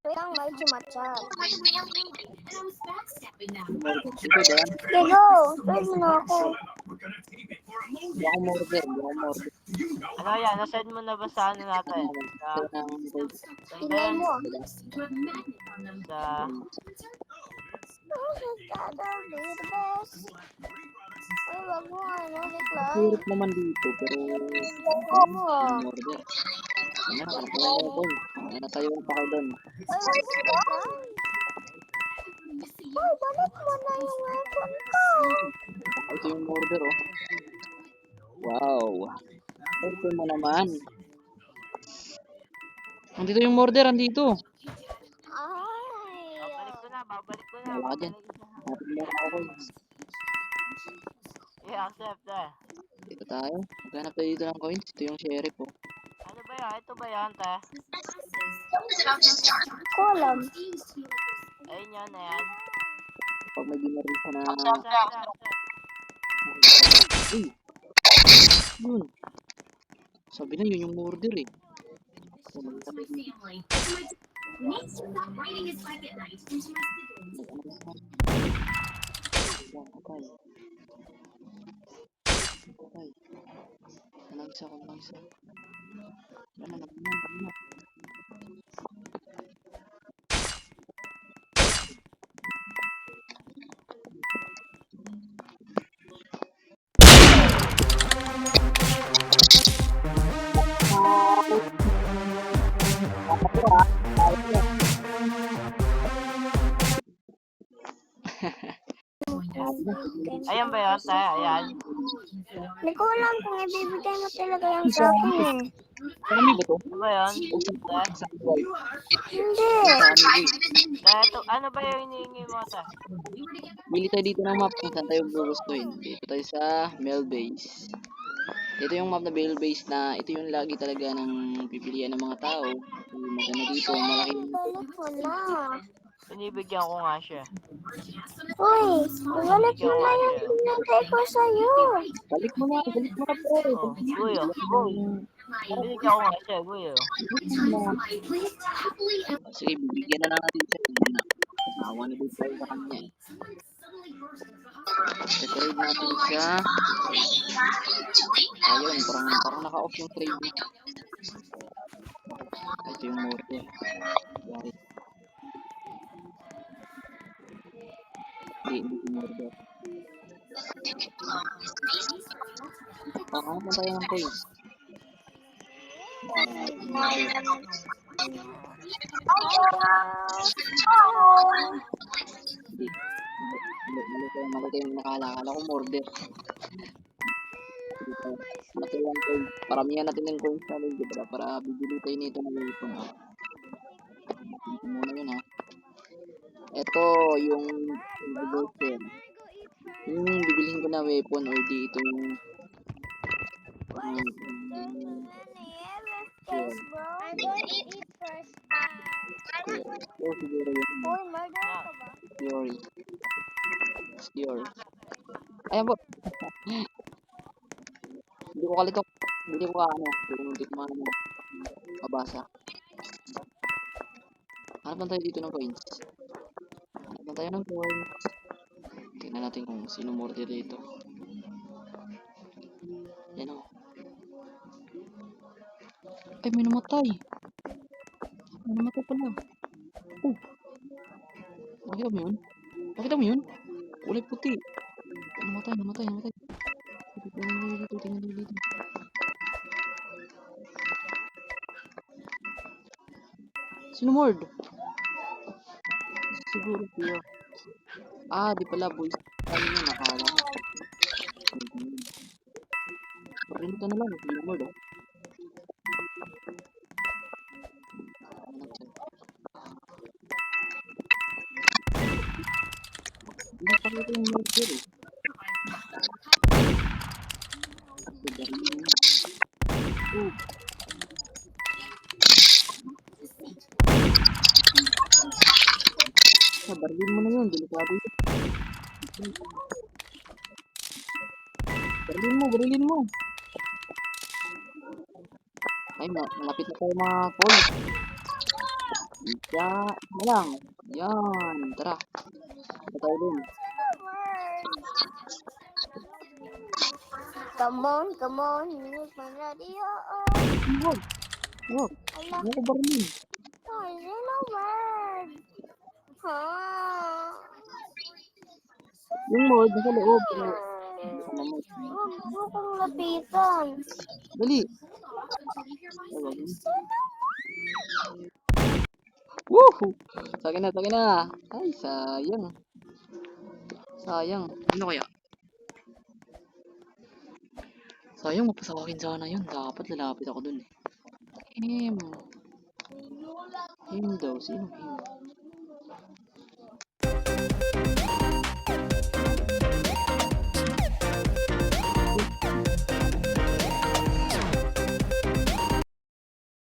Wait lang, may chumatchat. Ito ba? Hello, wait mo na ako. Hindi ako murder. Ano yan? Nasend mo na ba sa ano natin? Tingnan mo. Sa... Kada be the best. Ay, wag mo ano, decline. Hirap naman dito, pero... Wag mo. Murder. Ano, nakapala ko. Natayo pa kayo doon. Ay, wag mo decline. Ay, balik mo na yung weapon ko. Ito yung murder, oh. Wow. Ito mo naman. Andito yung murder, andito. Ay. Babalik ko na. Wala ka dyan. Natin mo ako. I-accept eh. Dito tayo. Maghanap tayo dito ng coins. Ito yung sheriff, oh. Ano ba yan? Ito ba yan, te? Kolam. Ayun yan, ayan. Pag may ginaril ka na... Accept. Uy! Yun. Sabi na yun yung murder, eh. Nalangsa ko. Ano na. Ayan ba yan, te? Ayan. Hindi ko alam kung ibibigay mo talaga yung sa akin eh. Kami ba to? Ano ba yan? Te? Hindi. Te, ito, ano ba yung hinihingi mo, te? Bili tayo dito ng map kung saan tayo gugustuhin. Dito tayo sa Mel Base. Ito yung map na Mel Base na ito yung lagi talaga ng pipilian ng mga tao. Maganda dito, malaki. Balik mo na. Binibigyan ko nga siya. Uy, balik mo na yung pinagay ko sa'yo. Balik mo na pre. Oh, kuya. Binibigyan ko nga siya, kuya. Sige, bibigyan na lang natin siya. Nawa na din tayo sa kanya. I-trade natin siya. Ayun, parang naka-off yung trade niya. Ito yung morte. Yari. Hindi yung morte. Parang tayo ng coins. Malaki yung nakala ko murder. Malaki yung coins. Paramihan natin yung coins natin, diba? Para bibili tayo nito ng weapon. Ito muna yun, ha. Ito yung weapon. Yung bibilihin ko na weapon or di ito yung Yes, bro. I'm going to eat first. siguro yun. Uy, murder ka ba? Theory. Ayan po. Hindi ko kalitok. Hindi ko mabasa. Hanap lang tayo dito ng coins. Tingnan natin kung sino murder dito. Yan o. Ay, may namatay. Pala. Oh. Nakita mo yun? Kulay puti. Namatay. Tingnan dito. Sino mord? Siguro siya. Di pala boys. Ano yun, nakala. Parinta na lang. Sino mord, oh. Hindi pa ito yung murder, eh. Baril mo na yun, delikado yun. Barilin mo. Ay, malapit na tayo mga call. Isa na lang. Yan. Tara. Ito tayo dun. Come on, use my radio. Huwag. Huwag. Ala, Ano ko ba rin yun? ay, sino word? Ha? Yung mode, nasa loob. Pero, hindi ko mamod. Huwag mo kong lapitan. Dali. Woohoo! Sagin na, sagin na. Ay, sayang. Sayang. Ano kaya? Sayang, mapasawakin sana yun. Dapat lalapit ako dun eh. Him. Him daw. Sino him?